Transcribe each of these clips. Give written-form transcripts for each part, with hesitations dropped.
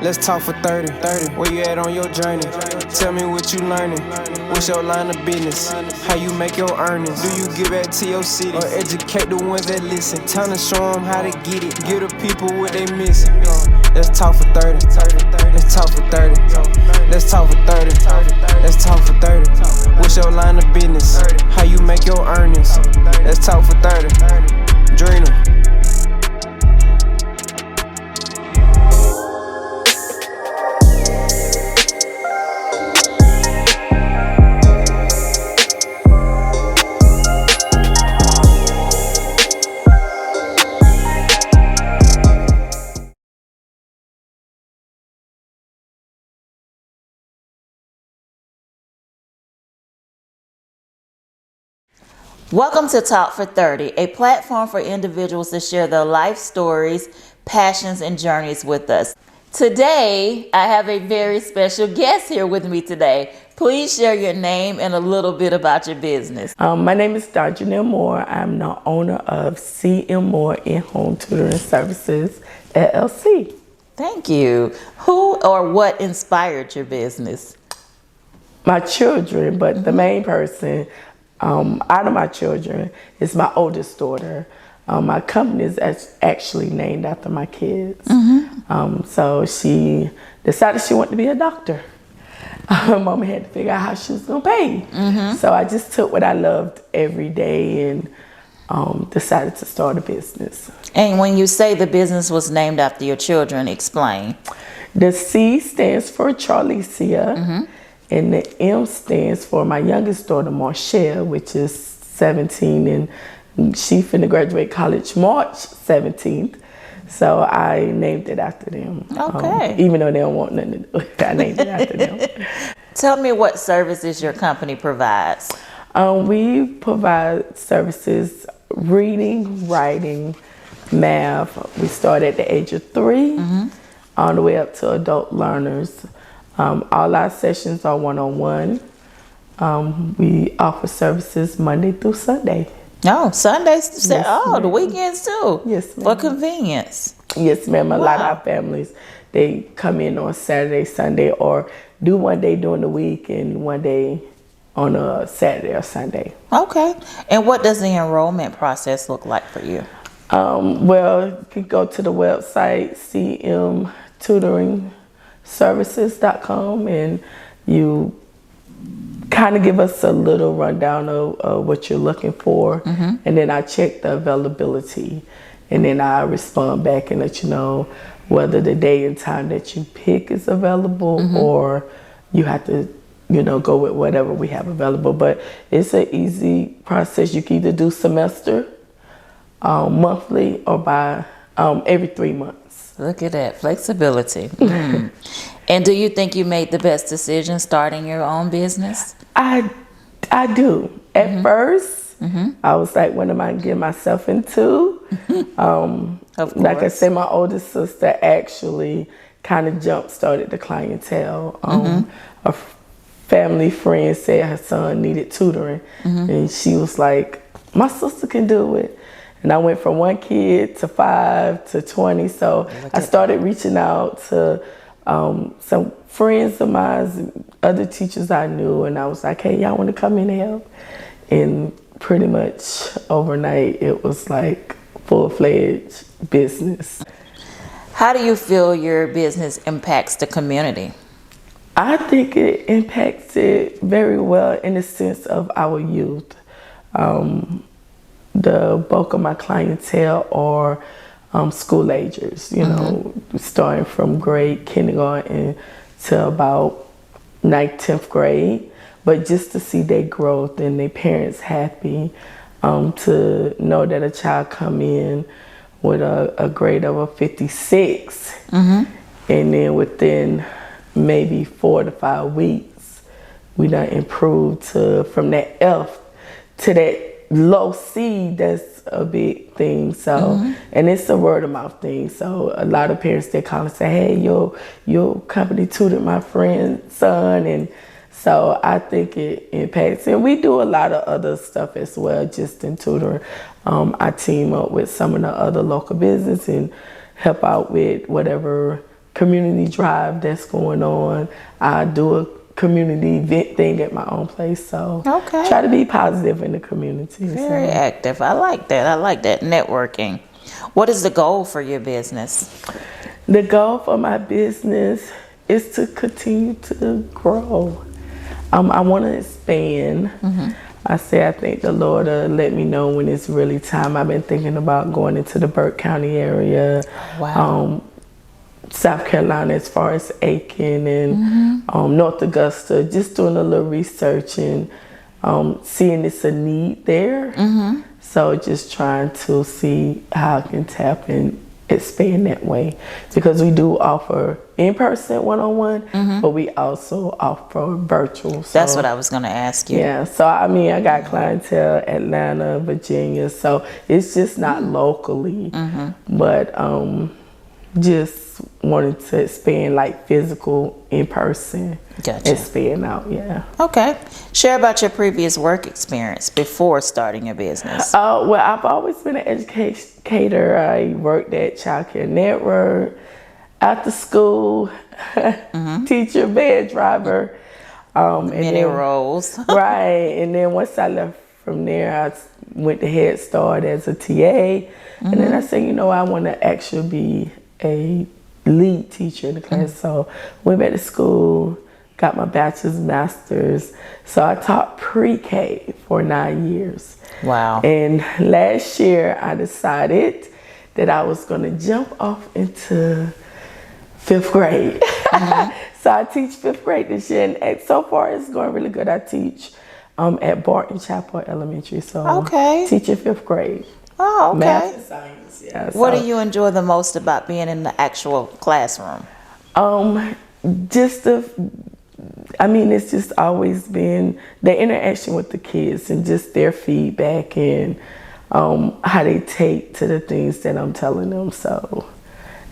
Let's talk for 30. Where you at on your journey? Tell me what you learning. What's your line of business? How you make your earnings? Do you give back to your city or educate the ones that listen? Time to show them how to get it. Give the people what they missing. Let's talk for 30. Let's talk for 30. Let's talk for 30. Let's talk for 30. What's your line of business? How you make your earnings? Let's talk for 30. Drina. Welcome to Talk for 30, a platform for individuals to share their life stories, passions, and journeys with us. Today, I have a very special guest here with me today. Please share your name and a little bit about your business. My name is Donjinia Moore. I'm the owner of CM Moore In-Home Tutoring Services, LLC. Thank you. Who or what inspired your business? My children, but the main person out of my children is my oldest daughter. My company is actually named after my kids. So she decided she wanted to be a doctor. Mama had to figure out how she was gonna pay. So I just took what I loved every day and decided to start a business. And when you say the business was named after your children, explain. The C stands for Charlicia. And the M stands for my youngest daughter, Marshall, which is 17, and she finna graduate college March 17th. So I named it after them. Okay. Even though they don't want nothing to do with it, I named it after them. Tell me what services your company provides. We provide services, reading, writing, math. We start at the age of 3, all the way up to adult learners. All our sessions are one-on-one. We offer services Monday through Sunday. Oh, Sundays, Yes, the weekends too? Yes, ma'am. For convenience. Yes, ma'am. A lot of our families, they come in on Saturday, Sunday, or do one day during the week and one day on a Saturday or Sunday. Okay. And what does the enrollment process look like for you? Well, you can go to the website, cmtutoringservices.com, and you kind of give us a little rundown of what you're looking for, and then I check the availability, and then I respond back and let you know whether the day and time that you pick is available, or you have to, go with whatever we have available. But it's an easy process. You can either do semester, monthly, or by every 3 months. Look at that flexibility. And do you think you made the best decision starting your own business? I do. At first, I was like, what am I getting myself into? Of course. Like I said, my oldest sister actually kind of jump-started the clientele. A family friend said her son needed tutoring, and she was like, my sister can do it. And I went from 1 kid to 5 to 20. So I started reaching out to some friends of mine, other teachers I knew, and I was like, hey, y'all want to come in and help? And pretty much overnight, it was like full-fledged business. How do you feel your business impacts the community? I think it impacts it very well in the sense of our youth. The bulk of my clientele are school agers, starting from grade kindergarten to about 9th, 10th grade. But just to see their growth and their parents happy, to know that a child come in with a grade of a 56, and then within maybe 4 to 5 weeks, we done improved from that F to that low C. That's a big thing. So, and it's a word of mouth thing. So a lot of parents, they call and say, hey, your company tutored my friend's son. And so I think it impacts. And we do a lot of other stuff as well, just in tutoring. I team up with some of the other local business and help out with whatever community drive that's going on. I do a community event thing at my own place. So Okay. try to be positive in the community. Very active. I like that. I like that networking. What is the goal for your business? The goal for my business is to continue to grow. I want to expand. I think the Lord will let me know when it's really time. I've been thinking about going into the Burke County area. Wow. South Carolina, as far as Aiken and North Augusta, just doing a little research and seeing it's a need there. So just trying to see how I can tap and expand that way, because we do offer in-person one-on-one, but we also offer virtual. So, That's what I was going to ask you. yeah, so I got clientele Atlanta, Virginia, so it's just not locally, but just wanted to expand like physical in person. Gotcha. Expand out, yeah. Okay. Share about your previous work experience before starting your business. Well, I've always been an educator. I worked at Child Care Network, after school, teacher, van driver. Many roles. Right, and then once I left from there, I went to Head Start as a TA, and then I said, I want to actually be a lead teacher in the class. So went back to school, got my bachelor's, master's. So I taught pre-K for 9 years. Wow. And last year I decided that I was going to jump off into 5th grade. So I teach 5th grade this year, and so far it's going really good. I teach at Barton Chapel Elementary, so teaching 5th grade. Oh, okay. Math and science, yeah. What do you enjoy the most about being in the actual classroom? It's just always been the interaction with the kids and just their feedback and how they take to the things that I'm telling them. So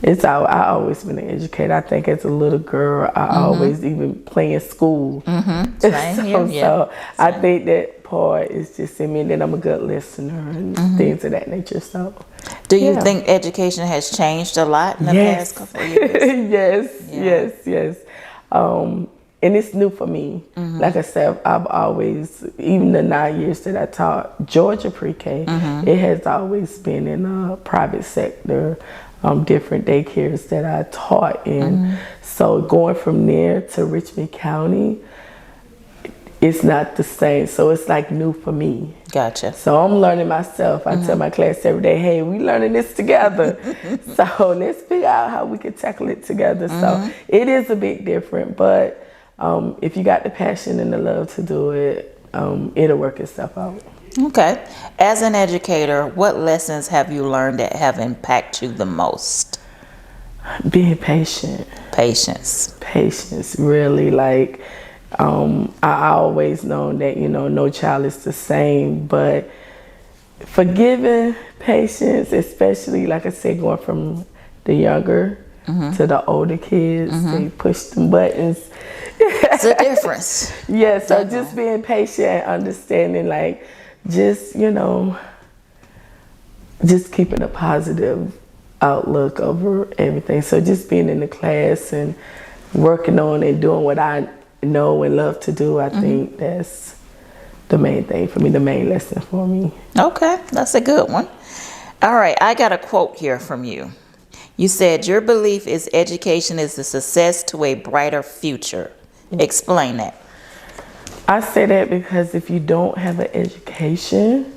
I always been an educator. I think as a little girl, I always even play in school. Same here, yeah. So I think that part is just in me, and then I'm a good listener and things of that nature. So, do you think education has changed a lot in the past couple of years? Yes. And it's new for me. Like I said, I've always, even the 9 years that I taught Georgia pre-K, it has always been in a private sector, different daycares that I taught in. So going from there to Richmond County, it's not the same. So it's like new for me. Gotcha. So I'm learning myself. I tell my class every day, hey, we learning this together. So let's figure out how we can tackle it together. So it is a bit different, but if you got the passion and the love to do it, it'll work itself out. Okay. As an educator, what lessons have you learned that have impacted you the most? Being patient. Patience, really. Like, I always known that, no child is the same, but forgiving, patience, especially, like I said, going from the younger to the older kids, they push them buttons. It's a difference. Yeah, so just being patient and understanding, like, just keeping a positive outlook over everything. So just being in the class and working on and doing what I know and love to do, I think that's the main thing for me, the main lesson for me. Okay, that's a good one. All right, I got a quote here from you. You said, your belief is education is the success to a brighter future. Explain that. I say that because if you don't have an education,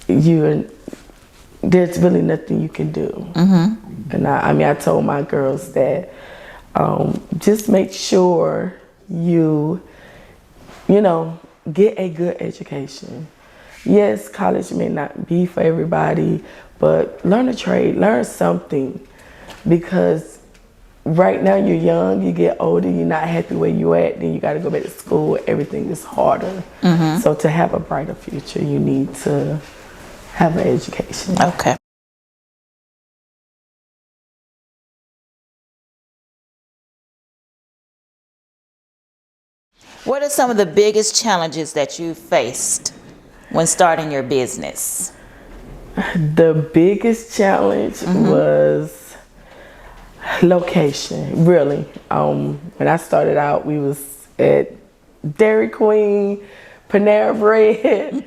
there's really nothing you can do. And I told my girls that just make sure you get a good education. Yes, college may not be for everybody, but learn a trade, learn something, because right now you're young, you get older, you're not happy where you at, then you got to go back to school, everything is harder. So to have a brighter future, you need to have an education. Okay. What are some of the biggest challenges that you faced when starting your business? The biggest challenge was Location, really. When I started out, we was at Dairy Queen, Panera Bread,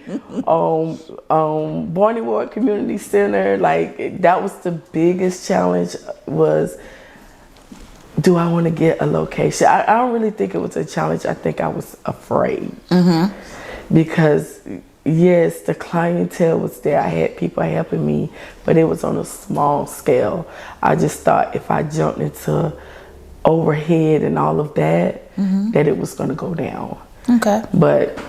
Barney Ward Community Center. Like, that was the biggest challenge, was, do I want to get a location? I don't really think it was a challenge. I think I was afraid. Because, yes, the clientele was there. I had people helping me, but it was on a small scale. I just thought if I jumped into overhead and all of that, that it was going to go down. Okay. But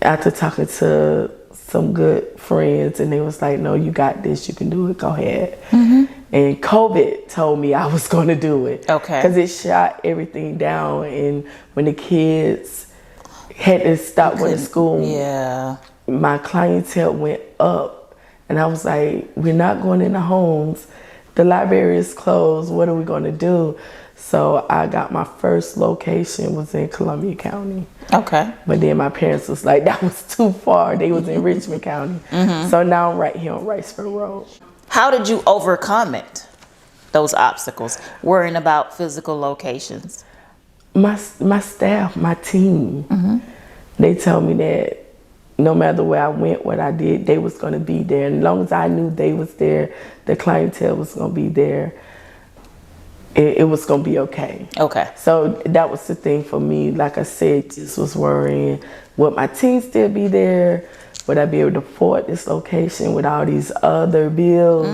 after talking to some good friends, and they was like, no, you got this, you can do it, go ahead. And COVID told me I was going to do it. Okay. Because it shot everything down, and when the kids had to stop going to school, my clientele went up, and I was like, we're not going in the homes, the library is closed, what are we going to do? So I got my first location was in Columbia County. Okay. But then my parents was like, that was too far. They was in Richmond County. So now I'm right here on Riceville Road. How did you overcome it, those obstacles, worrying about physical locations? My staff, my team, they told me that no matter where I went, what I did, they was going to be there. And as long as I knew they was there, the clientele was going to be there, it was going to be okay. Okay. So that was the thing for me. Like I said, just was worrying, would my team still be there? Would I be able to afford this location with all these other bills?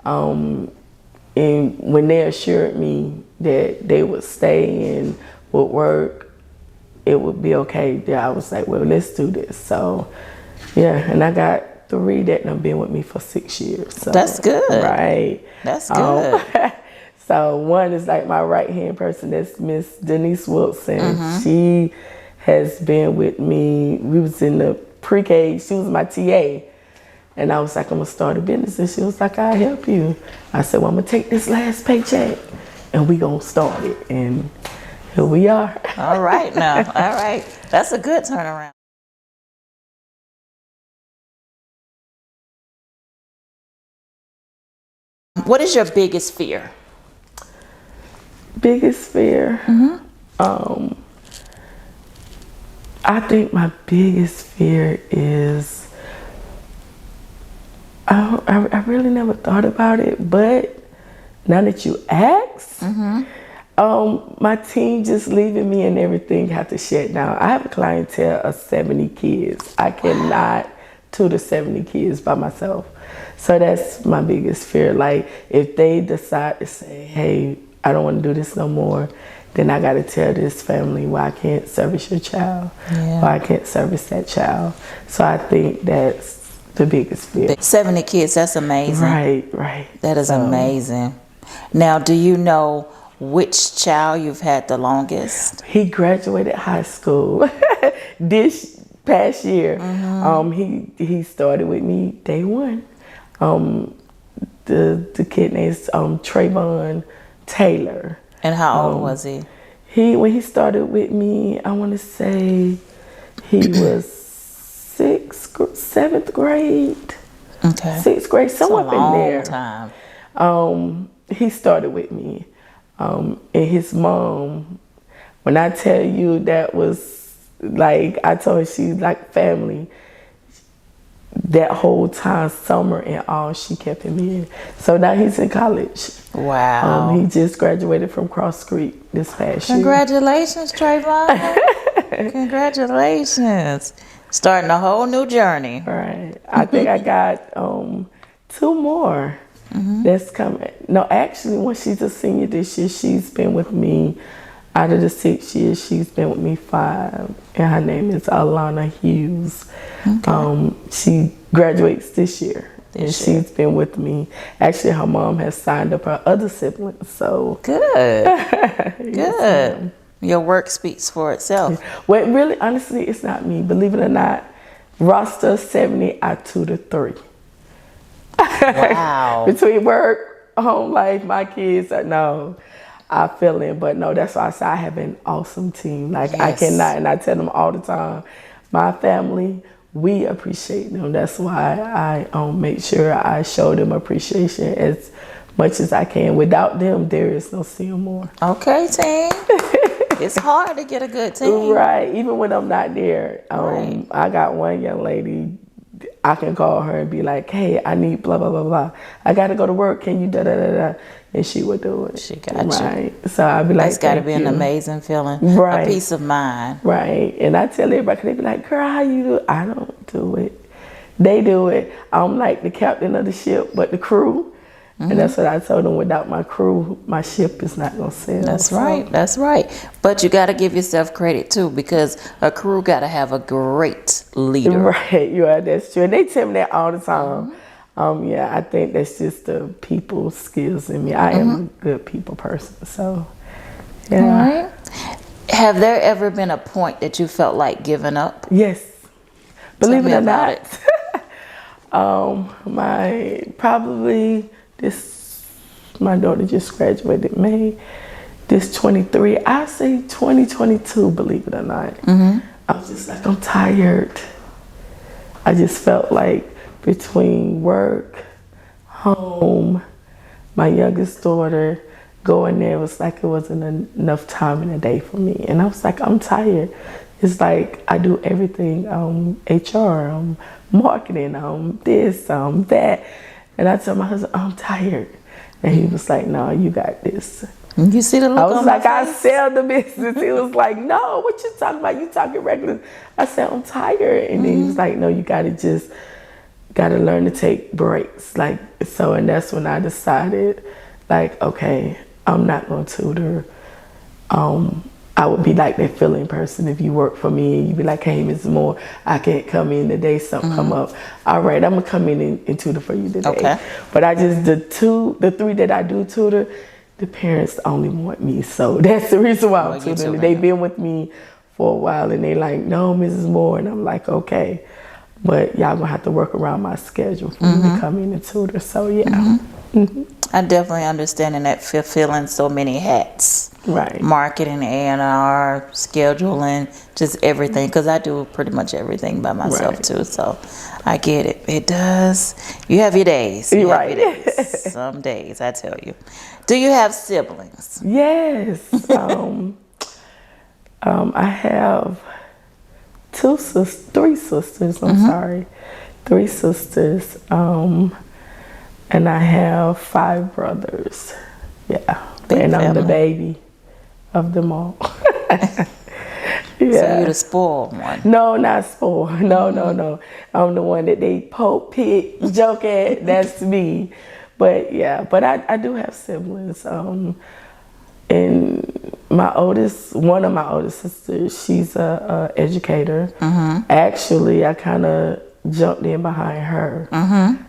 And when they assured me that they would stay and would work, it would be okay, then I was like, well, let's do this. So, yeah, and I got 3 that have been with me for 6 years. So, that's good. Right. That's good. So one is like my right-hand person, that's Miss Denise Wilson. She has been with me. We was in the pre-K. She was my TA. And I was like, I'm going to start a business. And she was like, I'll help you. I said, well, I'm going to take this last paycheck and we going to start it. And here we are. All right now. All right. That's a good turnaround. What is your biggest fear? Biggest fear? I think my biggest fear is, I really never thought about it, but now that you ask, my team just leaving me and everything have to shut down. I have a clientele of 70 kids. I cannot tutor 70 kids by myself. So that's my biggest fear. Like, if they decide to say, hey, I don't want to do this no more, then I got to tell this family why I can't service your child, why I can't service that child. So I think that's the biggest fear. 70 kids, that's amazing. Right. That is amazing. Now, do you know which child you've had the longest? He graduated high school this past year. He started with me day one. The kid named Trayvon Taylor. And how old was he? When he started with me, I want to say he was 7th grade. Okay. 6th grade, somewhere in there. Time. He started with me. And his mom, when I tell you that was like, I told her she's like family. That whole time, summer and all, she kept him in. So now he's in college. Wow. He just graduated from Cross Creek this past year. Congratulations, Trayvon. Congratulations. Starting a whole new journey. Right. I think I got 2 more that's coming. No, actually, when she's a senior this year, she's been with me. Out of the 6 years, she's been with me 5, and her name is Alana Hughes. Okay. She graduates this year, and she's been with me. Actually, her mom has signed up her other siblings, so. Good. Good. Your work speaks for itself. Well, really, honestly, it's not me. Believe it or not, roster 70, I tutor 3. Wow. Between work, home life, my kids, no. I feel it, but no, that's why I say I have an awesome team. Like, I cannot, and I tell them all the time, my family, we appreciate them. That's why I make sure I show them appreciation as much as I can. Without them, there is no Moore. Okay, team. It's hard to get a good team. Right. Even when I'm not there. Right. I got one young lady, I can call her and be like, hey, I need blah, blah, blah, blah. I got to go to work. Can you da-da-da-da? And she would do it. She got you. Right. So I'd be like, that's got to be an amazing feeling. Right. A peace of mind. Right. And I tell everybody, they be like, girl, how you do it? I don't do it. They do it. I'm like the captain of the ship, but the crew. And that's what I told them. Without my crew, my ship is not going to sail. That's right. That's right. But you got to give yourself credit, too, because a crew got to have a great leader. Right. Yeah, that's true. And they tell me that all the time. Yeah, I think that's just the people skills in me. I am a good people person. So, yeah. All right. Have there ever been a point that you felt like giving up? Yes. Believe it or not. My daughter just graduated May. This 23, I say 2022, believe it or not. I was just like, I'm tired. I just felt like between work, home, my youngest daughter, going there was like it wasn't enough time in a day for me. And I was like, I'm tired. It's like I do everything, HR, marketing, this, that. And I told my husband, I'm tired. And he was like, no, you got this. You see the look I was on like, my I face? sell the business. He was like, no, what you talking about? You talking regular. I said, I'm tired. And then he was like, no, you got to learn to take breaks. Like, so, and that's when I decided, like, okay, I'm not going to tutor. I would be like that filling person if you work for me and you be like, hey, Mrs. Moore, I can't come in today, something come up. All right, I'm gonna come in and tutor for you today. Okay. But I just, the 3 that I do tutor, the parents only want me. So that's the reason why I'm tutoring. They've been with me for a while and they like, no, Mrs. Moore. And I'm like, okay, but y'all gonna have to work around my schedule for me to come in and tutor. So yeah. I definitely understand that fulfilling so many hats. Right. Marketing, A&R, scheduling, just everything. Because I do pretty much everything by myself too. So I get it. It does. You have your days. You have your days. Some days, I tell you. Do you have siblings? Yes. I have 3 sisters. I'm sorry. 3 sisters. And I have 5 brothers. Yeah. And I'm the baby of them all. Yeah. So you're the spoiled one. No, not spoiled. No. I'm the one that they poke, pick, joke at. That's me. But yeah, but I do have siblings. And one of my oldest sisters, she's a educator. Actually, I kind of jumped in behind her.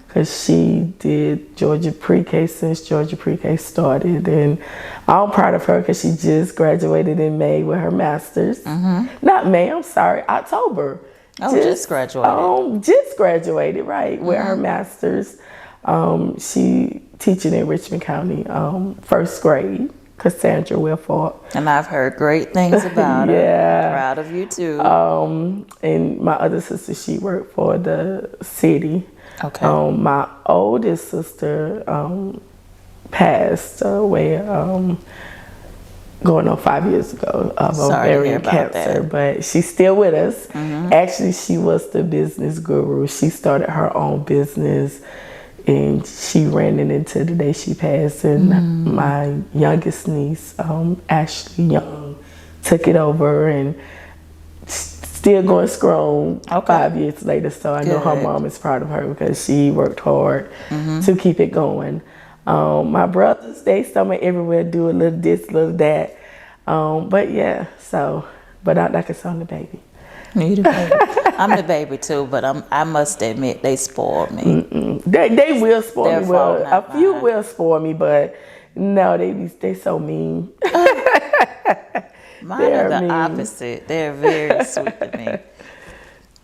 Because she did Georgia Pre-K since Georgia Pre-K started. And I'm proud of her because she just graduated in May with her master's. Not May, I'm sorry, October. Oh, just graduated. Just graduated, right, with her master's. She teaching in Richmond County, 1st grade, Cassandra Wilford. And I've heard great things about her. Yeah. Proud of you too. And my other sister, she worked for the city. Okay. My oldest sister passed away going on 5 years ago of ovarian cancer, but she's still with us. Actually, she was the business guru. She started her own business and she ran it until the day she passed. And my youngest niece, Ashley Young, took it over and still going strong 5 years later. So I know her mom is proud of her because she worked hard to keep it going. My brothers, they somewhere everywhere, do a little this, a little that. But yeah, so, but I can say I'm the baby. You the baby. I'm the baby too, but I must admit they spoiled me. They will spoil me. Well, a few mine. will spoil me, but no, they so mean. Mine are the opposite. They're very sweet to me.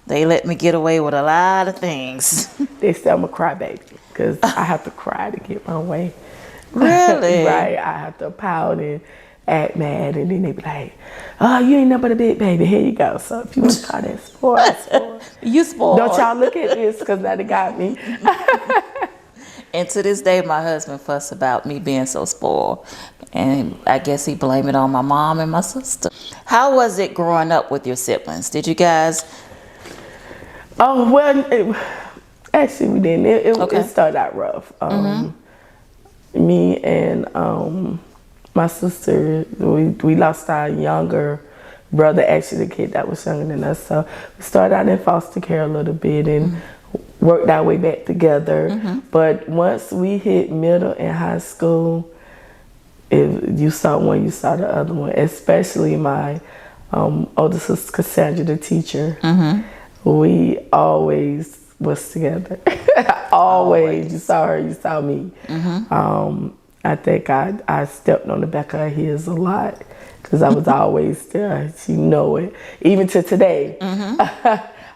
They let me get away with a lot of things. They say I'm a crybaby because I have to cry to get my way. Really? Right. I have to pout and act mad, and then they be like, "Oh, you ain't nothing but a big baby. Here you go." So if you want to call that spoiled, You spoiled. Don't y'all look at this because now they got me. And to this day, my husband fuss about me being so spoiled. And I guess he blamed it on my mom and my sister. How was it growing up with your siblings? Did you guys? Oh, well, actually we didn't. It started out rough. Me and my sister, we lost our younger brother, actually the kid that was younger than us. So we started out in foster care a little bit and worked our way back together. But once we hit middle and high school, if you saw one, you saw the other one. Especially my older sister Cassandra, the teacher. We always was together. always. You saw her, you saw me. I think I stepped on the back of her heels a lot because I was always there. She know it. Even to today.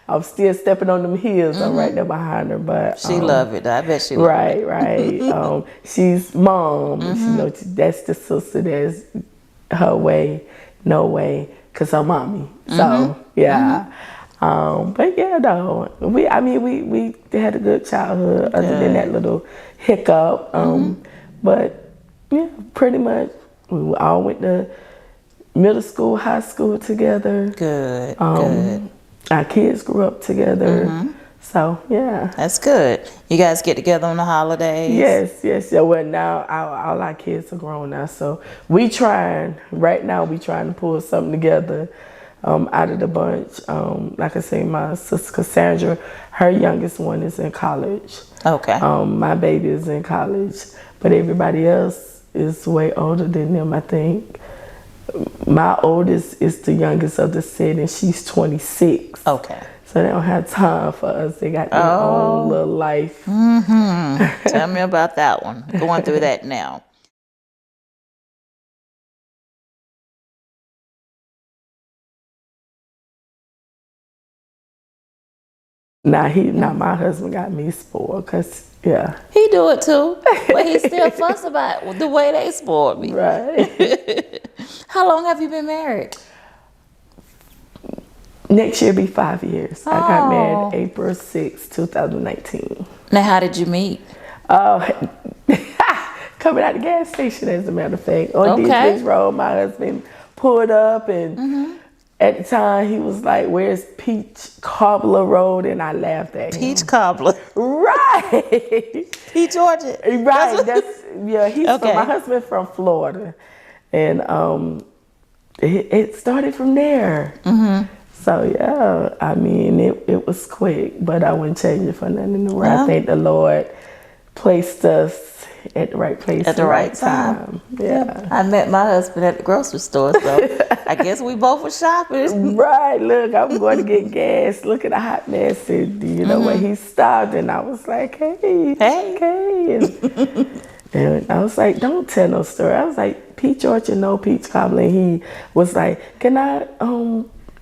I'm still stepping on them heels. I'm right there behind her. But she love it. I bet she love it. Right. She's mom. She know that's the sister that's her way, no way, because her mommy. So, yeah. But yeah, though, we had a good childhood other than that little hiccup. But yeah, pretty much we all went to middle school, high school together. Good. Good. Our kids grew up together. So yeah. That's good. You guys get together on the holidays? Yes. Yeah, well, now all our kids are grown now, so we trying to pull something together. Out of the bunch, like I say, my sister Cassandra, her youngest one is in college. Okay. My baby is in college, but everybody else is way older than them. I think my oldest is the youngest of the set, and she's 26. Okay. So they don't have time for us. They got their own little life. Tell me about that one. Going through that now. Now my husband got me spoiled, cause yeah. He do it too, but he still fuss about the way they spoiled me. Right. How long have you been married? Next year be 5 years. I got married April 6, 2019. Now, how did you meet? Coming out the gas station, as a matter of fact. On Disney's Road, my husband pulled up, and at the time he was like, "Where's Peach Cobbler Road?" And I laughed at him. Peach Cobbler. Right. Peach Georgia. Right. He's from, my husband from Florida. And it started from there. So yeah, I mean, it was quick, but I wouldn't change it for nothing in the world. I think the Lord placed us at the right place at the right time. Yeah. I met my husband at the grocery store, so I guess we both were shopping. Right. Look, I'm going to get gas. Look at the hot mess, and when he stopped, and I was like, hey. And I was like, don't tell no story. I was like, Peach Orchard, no Peach Cobbler. And he was like, can I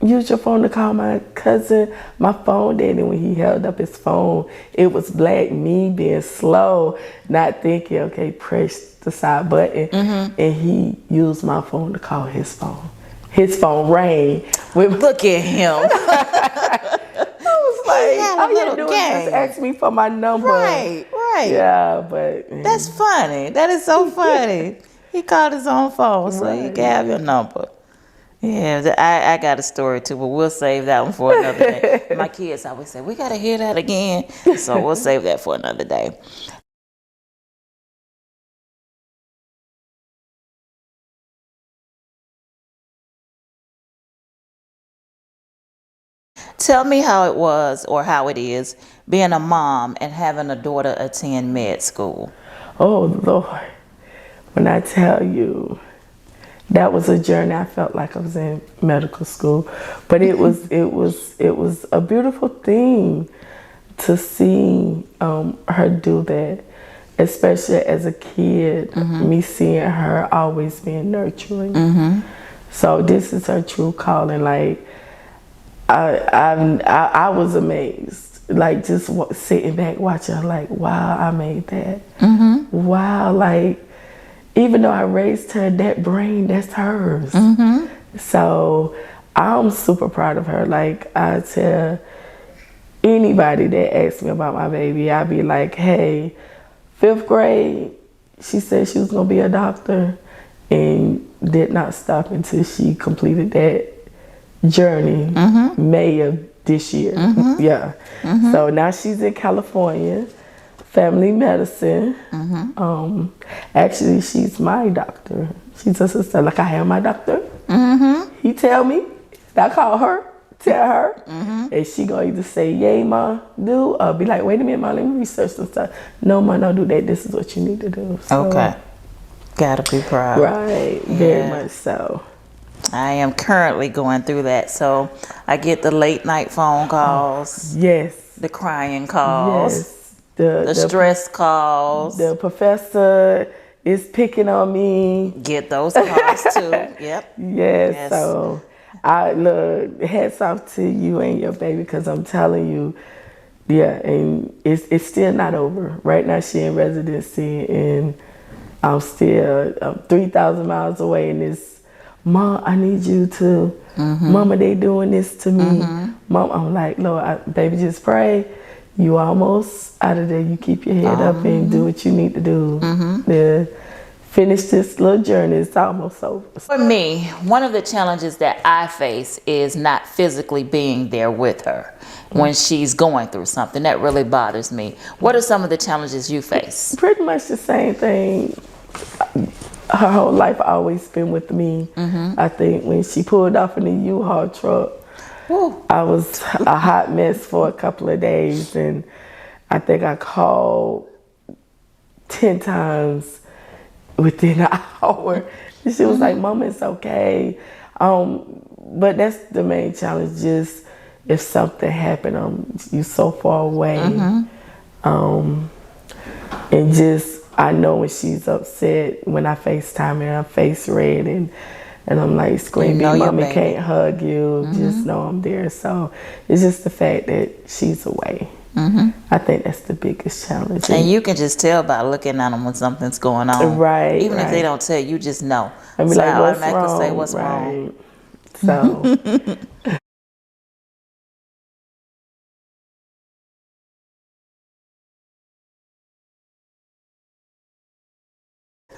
use your phone to call my cousin? My phone did, and when he held up his phone, it was black, me being slow, not thinking, okay, press the side button. And he used my phone to call his phone. His phone rang. Look at him. I was like, all you had to do was just ask me for my number. Right. Yeah, but that's funny. That is so funny. He called his own phone, so you can have your number. Yeah, I got a story too, but we'll save that one for another day. My kids always say, we got to hear that again. So we'll save that for another day. Tell me how it was, or how it is, being a mom and having a daughter attend med school. Oh Lord, when I tell you, that was a journey. I felt like I was in medical school, but it was a beautiful thing to see her do that, especially as a kid. Me seeing her always being nurturing. So this is her true calling. Like I was amazed, like just sitting back watching her, like, wow, I made that. Wow, like, even though I raised her, that brain, that's hers. So I'm super proud of her. Like, I tell anybody that asks me about my baby, I be like, hey, 5th grade, she said she was going to be a doctor and did not stop until she completed that journey May of this year. Yeah. So now she's in California, family medicine. Actually, she's my doctor. She's a sister. Like, I have my doctor. He tell me, I call her, tell her, and she gonna either say, yay, ma, do, or be like, wait a minute, ma, let me research some stuff. No, ma, don't do that. This is what you need to do. So, Okay. Gotta be proud. Right. Very much so. I am currently going through that. So I get the late night phone calls, Yes. the crying calls, Yes. the stress calls. The professor is picking on me. Get those calls too. Yep. Yes. So I look, hats off to you and your baby, because I'm telling you, yeah, and it's still not over. Right now she in residency and I'm still 3,000 miles away, and it's, Mom, I need you to, Mama, they doing this to me. Mom, I'm like, Lord, baby, just pray. You almost out of there. You keep your head up and do what you need to do. To finish this little journey. It's almost over. For me, one of the challenges that I face is not physically being there with her when she's going through something. That really bothers me. What are some of the challenges you face? Pretty much the same thing. Her whole life always been with me. I think when she pulled off in the U-Haul truck, I was a hot mess for a couple of days, and I think I called 10 times within an hour. And she was like, Mama, it's okay. But that's the main challenge, just if something happened, you so far away. And just, I know when she's upset, when I FaceTime her, her face red, and I'm like, screaming, Mommy can't hug you, just know I'm there. So it's just the fact that she's away. I think that's the biggest challenge. And you can just tell by looking at them when something's going on. Right. Even if they don't tell you, just know. I mean, so like, I what's automatically wrong? say what's wrong. So.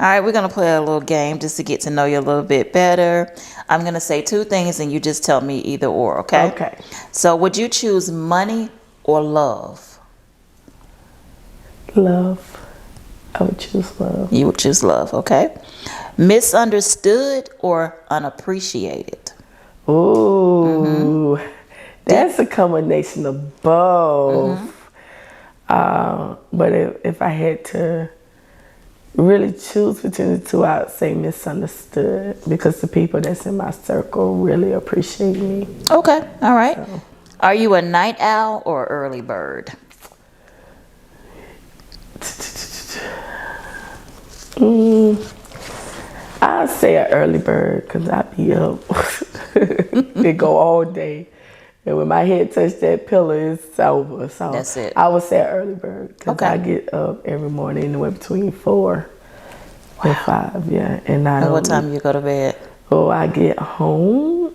All right, we're going to play a little game just to get to know you a little bit better. I'm going to say 2 things and you just tell me either or, okay? Okay. So would you choose money or love? Love. I would choose love. You would choose love, okay? Misunderstood or unappreciated? Ooh, that's a combination of both. But if I had to really choose between the two, I would say misunderstood, because the people that's in my circle really appreciate me. Okay, all right. So. Are you a night owl or early bird? I'd say an early bird, because I be up. They go all day. And when my head touch that pillow, it's over. So that's it. I would say an early bird, because I get up every morning anywhere between 4 and 5. Yeah. And what time you go to bed? Oh, I get home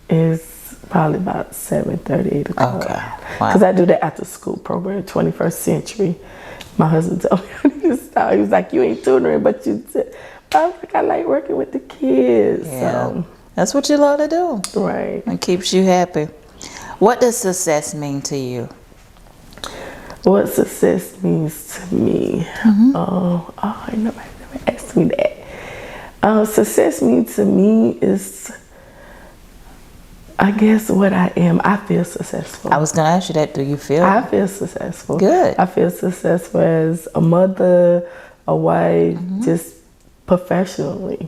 is probably about 7:30, 8 o'clock. Okay. Wow. Because I do the after school program, 21st Century. My husband told me I need to stop. He was like, you ain't tutoring, but you I was like, I like working with the kids. Yeah. So. That's what you love to do. Right. It keeps you happy. What does success mean to you? What success means to me? Nobody never asked me that. Success means to me is, I guess, what I am. I feel successful. I was going to ask you that. Do you feel? I feel successful. Good. I feel successful as a mother, a wife, just professionally.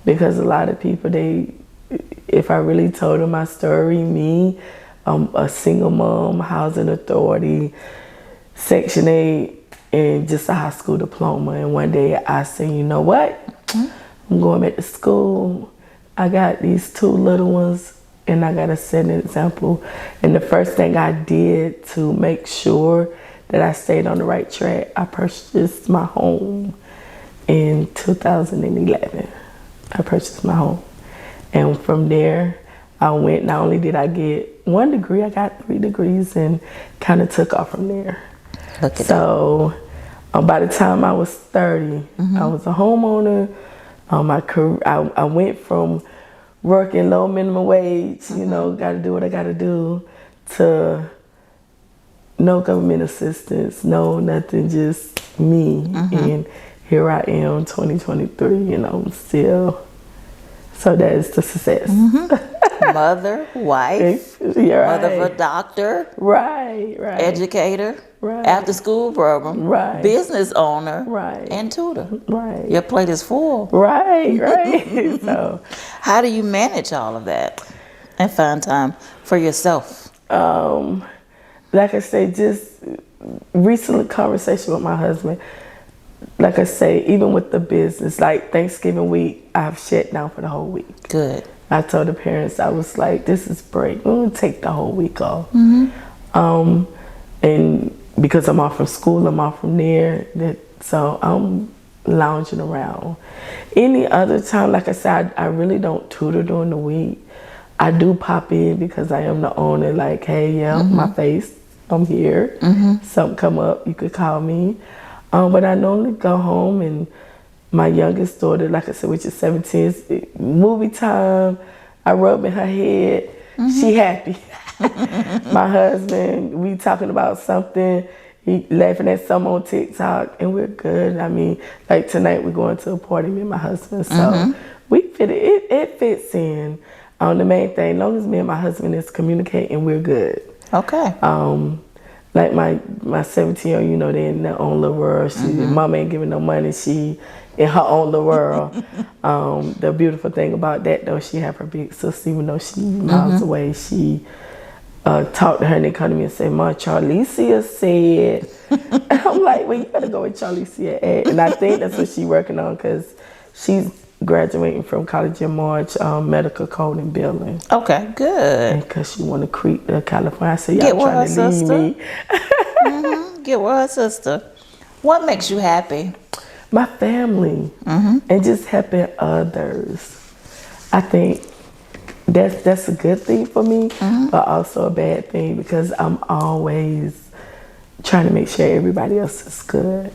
Because a lot of people, if I really told them my story, me, a single mom, housing authority, Section 8, and just a high school diploma. And one day I said, you know what? I'm going back to school. I got these 2 little ones, and I got to set an example. And the first thing I did to make sure that I stayed on the right track, I purchased my home in 2011. I purchased my home. And from there, I went, not only did I get 1 degree, I got 3 degrees and kind of took off from there. Look at so By the time I was 30, I was a homeowner. My career, I went from working low minimum wage, you know, got to do what I got to do, to no government assistance, no nothing, just me. And here I am, 2023, you know, still. So that is the success. Mother, wife, Yeah, right. mother of a doctor, Right. educator, Right. after school program, Right. business owner, Right. and tutor. Right. Your plate is full. Right. So, How do you manage all of that and find time for yourself? like I say, just recent conversation with my husband. Like I say, even with the business, like Thanksgiving week, I've shut down for the whole week. Good. I told the parents, I was like, this is break. We're going to take the whole week off. And because I'm off from school, I'm off from there. So I'm lounging around. Any other time, like I said, I really don't tutor during the week. I do pop in because I am the owner, like, hey, yeah, my face, I'm here. Something come up, you could call me. But I normally go home, and my youngest daughter, like I said, which is 17, is movie time. I rub in her head. She happy. My husband, we talking about something. He laughing at something on TikTok, and we're good. I mean, like tonight we're going to a party, me and my husband. So we fit it. It fits in. The main thing, as long as me and my husband is communicating, we're good. Okay. Like my 17-year-old, you know, they in their own little world. Mama ain't giving no money. She in her own little world. The beautiful thing about that, though, she have her big sister, even though she miles away. She talked to her, and they come to me and say, "Ma, Charlicia said." I'm like, well, you better go with Charlicia at. And I think that's what she's working on, because she's graduating from College in March, medical code and billing. Okay, good. Because she want to creep to California. I said, y'all trying to leave me. Get with her sister. What makes you happy? My family, and just helping others. I think that's a good thing for me, but also a bad thing, because I'm always trying to make sure everybody else is good.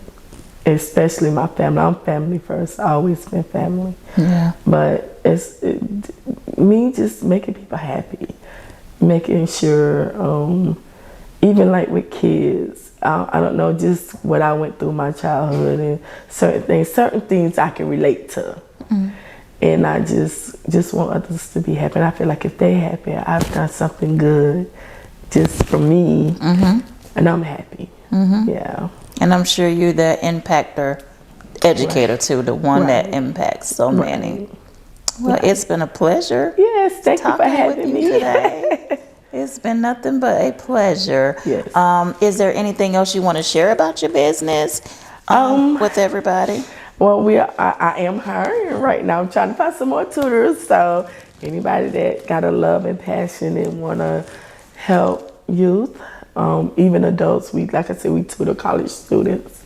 Especially my family. I'm family first. I always been family. Yeah. But it's me just making people happy, making sure, even like with kids, I don't know, just what I went through my childhood and certain things I can relate to. And I just want others to be happy. And I feel like if they're happy, I've done something good just for me, and I'm happy. Yeah. And I'm sure you're the impactor educator too, the one that impacts so many. Well, it's been a pleasure. Yes, thank you for having me today. It's been nothing but a pleasure. Yes. Is there anything else you want to share about your business with everybody? Well, I am hiring right now. I'm trying to find some more tutors. So anybody that got a love and passion and want to help youth, even adults, like I said, we tutor college students.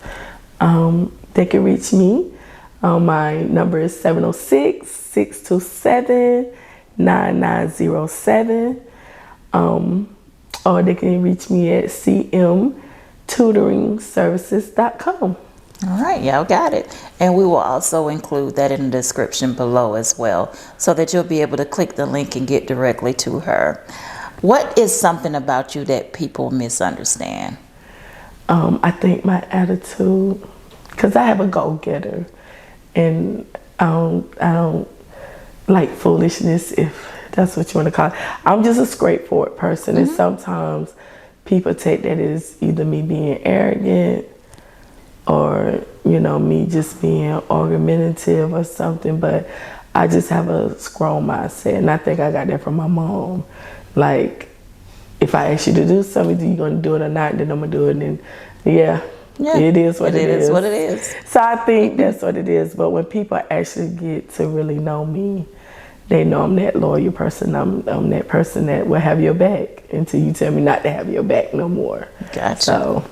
They can reach me. My number is 706-627-9907. Or they can reach me at cmtutoringservices.com. All right, y'all got it. And we will also include that in the description below as well, so that you'll be able to click the link and get directly to her. What is something about you that people misunderstand? I think my attitude, because I have a go-getter, and I don't like foolishness, if that's what you want to call it. I'm just a straightforward person, and sometimes people take that as either me being arrogant or, you know, me just being argumentative or something, but I just have a strong mindset, and I think I got that from my mom. Like, if I ask you to do something, you gonna do it or not, then I'm gonna do it, and it is what it is. What it is. So I think that's what it is. But when people actually get to really know me, they know I'm that loyal person. I'm that person that will have your back until you tell me not to have your back no more. Gotcha. So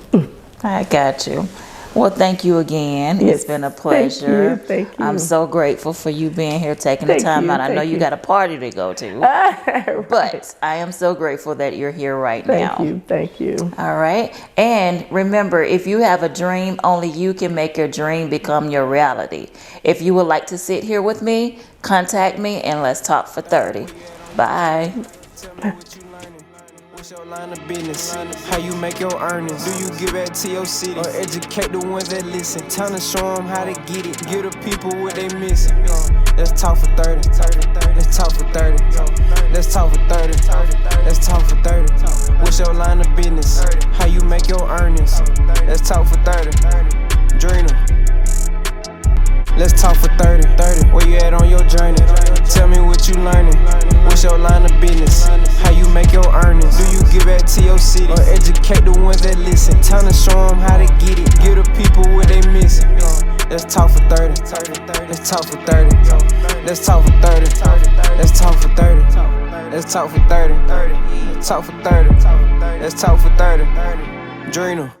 I got you. Well, thank you again. Yes, It's been a pleasure. Thank you. I'm so grateful for you being here, taking the Thank time you, out. I know thank you you. got a party to go to, Right. but I am so grateful that you're here right now. Thank you. All right. And remember, if you have a dream, only you can make your dream become your reality. If you would like to sit here with me, contact me and let's talk for 30. Bye. What's your line of business? How you make your earnings? Do you give back to your city or educate the ones that listen? Time to show them how to get it. Give the people what they missing. Let's talk for 30. Let's talk for 30. Let's talk for 30. Let's talk for 30. What's your line of business? How you make your earnings? Let's talk for 30. Drina. Let's talk for 30. Where you at on your journey? Tell me what you learning. What's your line of business? How you make your earnings? Do you give back to your city or educate the ones that listen? Time to show them how to get it. Give the people what they missing. Let's talk for 30. Let's talk for 30. Let's talk for 30. Let's talk for 30. Let's talk for 30. Let's talk for 30. Let's talk for 30. Drina.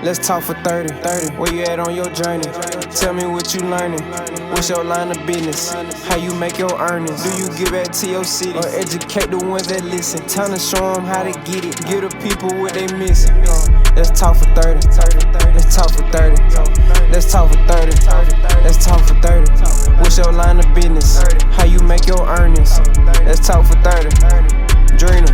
Let's talk for 30. Where you at on your journey? Tell me what you learning. What's your line of business? How you make your earnings? Do you give back to your city or educate the ones that listen? Time to show them how to get it. Give the people what they missing. Let's talk for 30. Let's talk for 30. Let's talk for 30. Let's talk for 30. What's your line of business? How you make your earnings? Let's talk for 30. Drina.